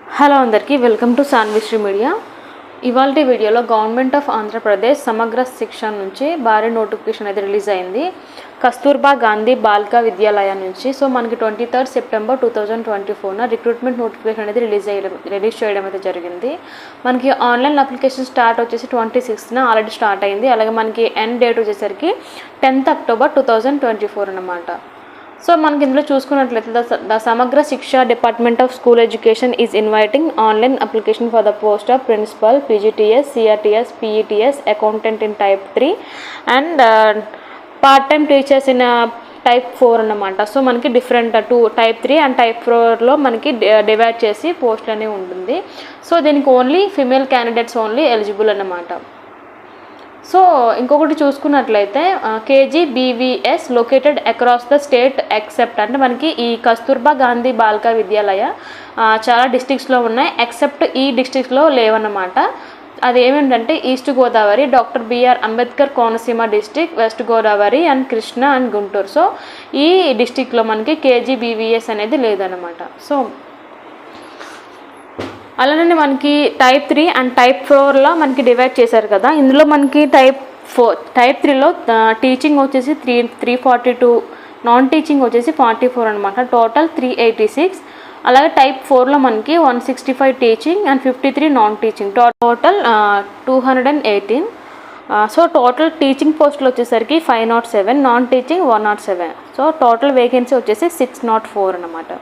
Hello అందరికీ welcome to సాన్విశ్రీ media. ఇవాల్టి వీడియోలో గవర్నమెంట్ ఆఫ్ ఆంధ్రప్రదేశ్ సమగ్ర శిక్ష నుంచి భారీ నోటిఫికేషన్ అయితే రిలీజ్ అయింది. కస్తూర్బా గాంధీ బాలికా విద్యాలయ నుంచి. సో మనకి 23 సెప్టెంబర్ 2024 రిక్రూట్మెంట్ నోటిఫికేషన్ అనేది రిలీజ్ చేయడం అయితే జరిగింది. మనకి ఆన్లైన్ అప్లికేషన్ స్టార్ట్ వచ్చేసి 26న ఆల్రెడీ స్టార్ట్ అయింది. అలాగే మనకి ఎండ్ డేట్ వచ్చేసరికి 10th అక్టోబర్ 2024 అన్నమాట. సో మనకి ఇందులో చూసుకున్నట్లయితే the Samagra Shiksha department of school education is inviting online application for the post of principal, PGTs, CRTs, PETs, accountant in type 3 and part time teachers in type 4 అన్నమాట. So మనకి different type 3 and type 4లో మనకి divide చేసి post అనేవి ఉంటుంది. So దీనికి only female candidates only eligible అన్నమాట. So ఇంకొకటి చూసుకున్నట్లయితే KGBVs located across the state except అంటే మనకి ఈ కస్తూర్బా గాంధీ బాలికా విద్యాలయ చాలా డిస్ట్రిక్ట్స్లో ఉన్నాయి, ఎక్సెప్ట్ ఈ డిస్ట్రిక్ట్స్లో లేవన్నమాట. అది ఏమిటంటే east Godavari, doctor BR Ambedkar Konaseema district, west Godavari and Krishna and Guntur. So ఈ డిస్ట్రిక్ట్లో మనకి కేజీబీవీఎస్ అనేది లేదన్నమాట. సో అలానే మనకి టైప్ 3 అండ్ టైప్ 4లో మనకి డివైడ్ చేశారు కదా. ఇందులో మనకి టైప్ 3లో టీచింగ్ వచ్చేసి 342, నాన్ టీచింగ్ వచ్చేసి 44 అనమాట. టోటల్ 386. అలాగే టైప్ 4లో మనకి 165 teaching and 53 non teaching, total 218. So total teaching పోస్టులు వచ్చేసరికి 507, non teaching 107. So total vacancy వచ్చేసి 604 అనమాట.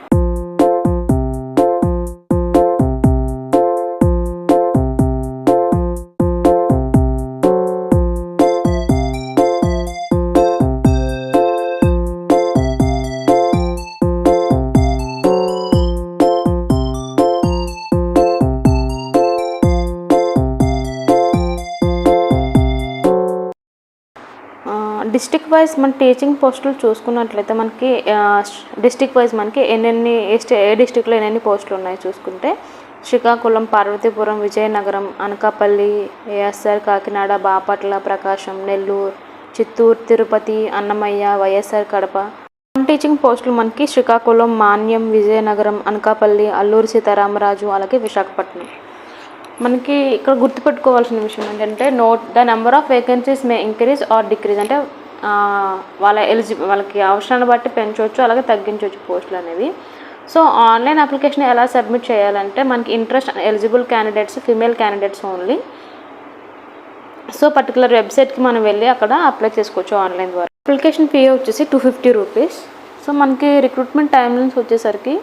డిస్ట్రిక్ట్ వైజ్ మన టీచింగ్ పోస్టులు చూసుకున్నట్లయితే మనకి డిస్ట్రిక్ట్ వైజ్ మనకి ఏ డిస్ట్రిక్ట్లో ఎన్ని పోస్టులు ఉన్నాయి చూసుకుంటే శ్రీకాకుళం, పార్వతీపురం, విజయనగరం, అనకాపల్లి, ఏఎస్ఆర్, కాకినాడ, బాపట్ల, ప్రకాశం, నెల్లూరు, చిత్తూరు, తిరుపతి, అన్నమయ్య, వైఎస్ఆర్ కడప. నాన్ టీచింగ్ పోస్టులు మనకి శ్రీకాకుళం, మాన్యం, విజయనగరం, అనకాపల్లి, అల్లూరు సీతారామరాజు, అలాగే విశాఖపట్నం. మనకి ఇక్కడ గుర్తుపెట్టుకోవాల్సిన విషయం ఏంటంటే the number of vacancies May increase or decrease అంటే వాళ్ళకి అవసరాన్ని బట్టి పెంచవచ్చు, అలాగే తగ్గించవచ్చు పోస్టులు అనేవి. సో ఆన్లైన్ అప్లికేషన్ ఎలా సబ్మిట్ చేయాలంటే మనకి interest eligible candidates, female candidates only. So particular వెబ్సైట్కి మనం వెళ్ళి అక్కడ అప్లై చేసుకోవచ్చు ఆన్లైన్ ద్వారా. అప్లికేషన్ ఫీ వచ్చేసి 250 రూపీస్. సో మనకి రిక్రూట్మెంట్ టైమింగ్స్ వచ్చేసరికి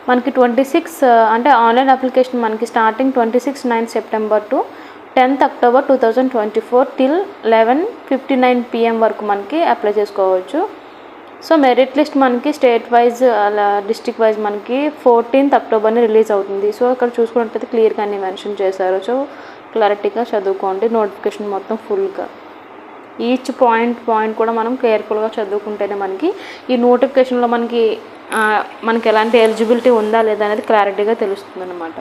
మనకి 26 అంటే ఆన్లైన్ అప్లికేషన్ మనకి starting 26 September to 10th October 2024 till 11:59 PM వరకు మనకి అప్లై చేసుకోవచ్చు. సో మెరిట్ లిస్ట్ మనకి స్టేట్ వైజ్ అలా డిస్ట్రిక్ట్ వైజ్ మనకి 14th అక్టోబర్ని రిలీజ్ అవుతుంది. సో ఇక్కడ చూసుకున్నట్లయితే క్లియర్గా అన్ని మెన్షన్ చేశారు. సో క్లారిటీగా చదువుకోండి నోటిఫికేషన్ మొత్తం ఫుల్గా. ఈచ్ పాయింట్ కూడా మనం కేర్ఫుల్గా చదువుకుంటేనే మనకి ఈ నోటిఫికేషన్లో మనకి ఎలాంటి ఎలిజిబిలిటీ ఉందా లేదా అనేది క్లారిటీగా తెలుస్తుంది అన్నమాట.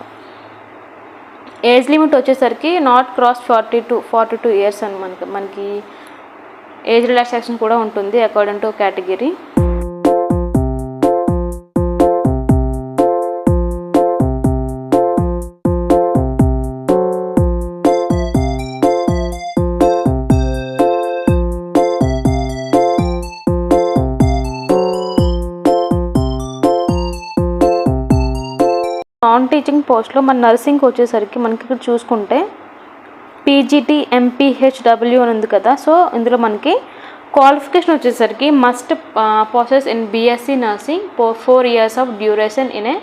ఏజ్ లిమిట్ వచ్చేసరికి నాట్ క్రాస్ 42 ఇయర్స్ అని మనకి ఏజ్ రిలాక్సేషన్ కూడా ఉంటుంది according to category. Non teaching పోస్ట్లో మన నర్సింగ్కి వచ్చేసరికి మనకి ఇక్కడ చూసుకుంటే పీజీటీ ఎంపీహెచ్డబ్ల్యూ అని ఉంది కదా. సో ఇందులో మనకి క్వాలిఫికేషన్ వచ్చేసరికి must process in BSc nursing 4 years of duration in a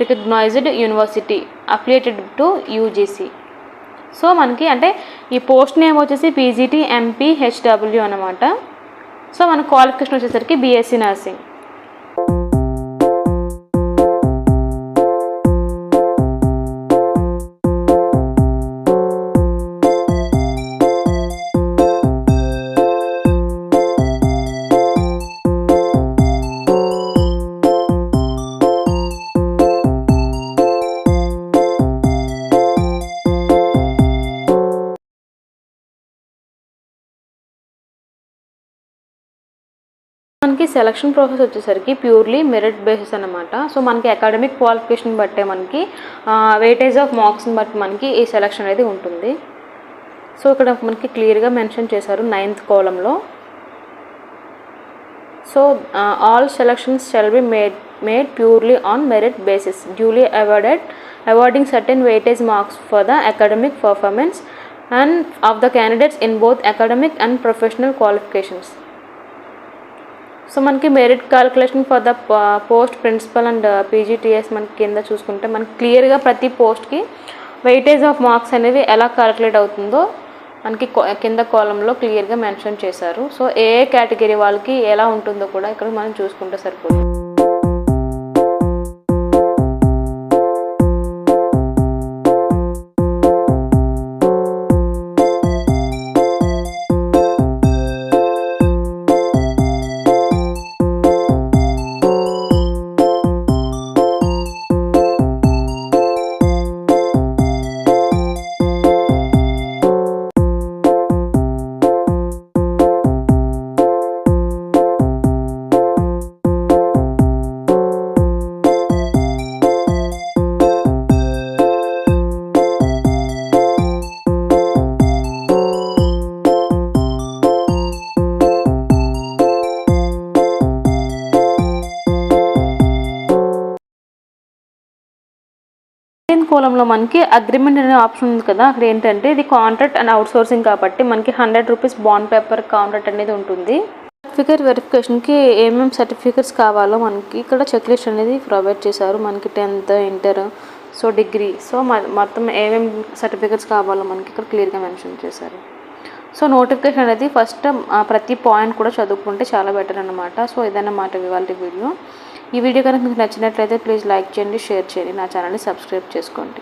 recognized university affiliated to UGC. So మనకి అంటే ఈ పోస్ట్ నేమ్ వచ్చేసి పీజీటీ ఎంపీహెచ్డబ్ల్యూ అనమాట. సో మన క్వాలిఫికేషన్ వచ్చేసరికి బీఎస్సీ నర్సింగ్. మనకి మనకి సెలక్షన్ ప్రాసెస్ వచ్చేసరికి ప్యూర్లీ మెరిట్ బేసిస్ అన్నమాట. సో మనకి అకాడమిక్ క్వాలిఫికేషన్ బట్టే మనకి వెయిటేజ్ ఆఫ్ మార్క్స్ని బట్టి మనకి ఈ సెలక్షన్ అనేది ఉంటుంది. సో ఇక్కడ మనకి క్లియర్గా మెన్షన్ చేశారు 9th కాలంలో. So all selections shall be made purely on merit basis duly awarding certain weightage marks for the academic performance and of the candidates in both academic and professional qualifications. So మనకి merit calculation for the post principal and PGTs మనకి కింద చూసుకుంటే మనకి క్లియర్గా ప్రతి పోస్ట్కి weightage of marks అనేవి ఎలా క్యాలిక్యులేట్ అవుతుందో మనకి కింద కాలంలో క్లియర్గా మెన్షన్ చేశారు. సో ఏ కేటగిరీ వాళ్ళకి ఎలా ఉంటుందో కూడా ఇక్కడ మనం చూసుకుంటే సరిపోతుంది. కోలంలో మనకి అగ్రిమెంట్ అనే ఆప్షన్ ఉంది కదా, అక్కడ ఏంటంటే ఇది కాంట్రాక్ట్ అండ్ అవుట్ సోర్సింగ్ కాబట్టి మనకి 100 రూపీస్ బాండ్ పేపర్ కాంట్రాక్ట్ అనేది ఉంటుంది. సర్టిఫికేట్ వెరిఫికేషన్కి ఏమేమి సర్టిఫికేట్స్ కావాలో మనకి ఇక్కడ చెక్ లిస్ట్ అనేది ప్రొవైడ్ చేశారు. మనకి 10th, inter, so degree, so మొత్తం ఏమేమి సర్టిఫికేట్స్ కావాలో మనకి ఇక్కడ క్లియర్గా మెన్షన్ చేశారు. సో నోటిఫికేషన్ అనేది ఫస్ట్ ప్రతి పాయింట్ కూడా చదువుకుంటే చాలా బెటర్ అన్నమాట. సో ఇదన్నమాట ఇవాళ వీడియో. ఈ వీడియో కనుక మీకు నచ్చినట్లయితే ప్లీజ్ లైక్ చేయండి, షేర్ చేయండి, నా ఛానల్ని సబ్స్క్రైబ్ చేసుకోండి.